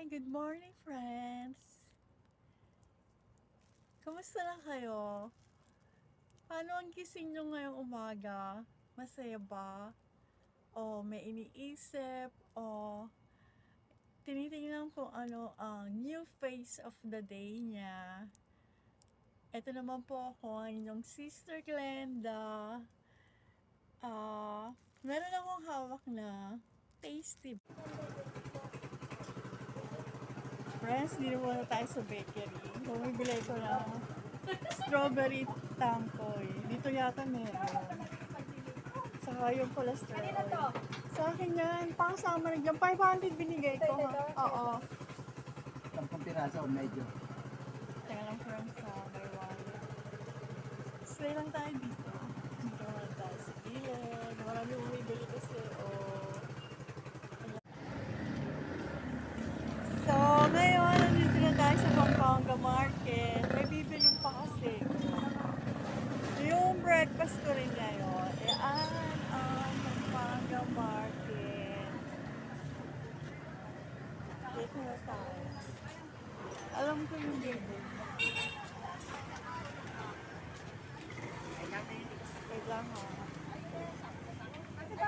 Good morning, friends! Kamusta na kayo? Paano ang gising nyo ngayong umaga? Masaya ba? O may iniisip? O tinitingnan kung ano ang new phase of the day niya? Ito naman po ako, ang inyong Sister Glenda. Meron akong hawak na tasty. Friends, dito muna tayo sa bakery. Bumibili ko ng strawberry tangkoy. Dito yata meron. Saka yung cholesterol. Sa akin yan, pakasama na dyan. 500 binigay ko. Oo. 10 piraso o medyo. Teka lang friends, may wallet. Stay lang tayo dito. Dito muna tayo sa gilid. Marami bumibili kasi. So, ngayon, nandito na tayo sa Pampanga Market. May bibilong pa kasi. Yung breakfast ko rin ngayon, ang Pampanga Market. Dito na tayo. Alam ko yung bibili. Wait lang ha.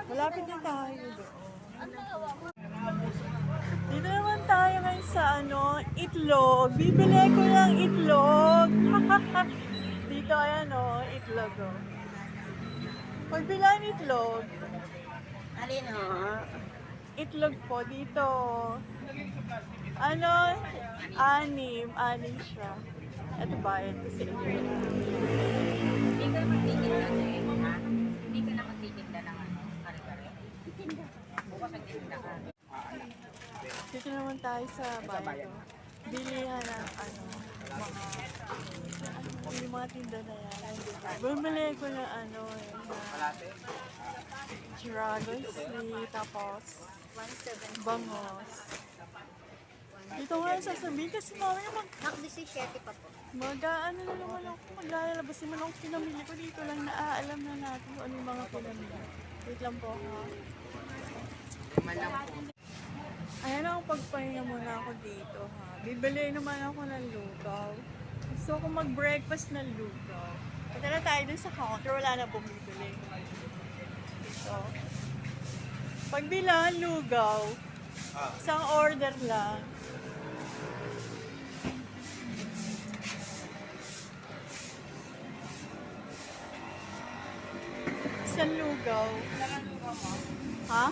Malapit na tayo doon. Dito naman tayo ngayon sa itlog. Bibili ko ng itlog. Dito ayan itlog Pagbilan itlog. Alin ho? Itlog po dito. Anim siya. Ito ba? Ito si itlog. Hindi ka magtitinda ha? Hindi ka na magtitinda ng kare-kare. Bukas nagtitinda ka. Dito naman tayo sa bayan. Bilihan ng yung mga tinda na yan. Bumili ko na dragon sleeve, tapos bangos. Dito nga sasabihin kasi mamaya Nak-17 pa po. na naman ako, maglalabas naman ako pinamili ko dito lang naaalam na natin kung ano yung mga pinamili. Wait lang po ha. Malang po. Ayan ako, pagpahinga muna ako dito ha. Bibili naman ako ng lugaw. Gusto ko mag-breakfast ng lugaw. Punta na tayo dun sa counter, wala na bumibili. Dito. Pagbilan, lugaw. Isang order lang. Isang lugaw. Ha?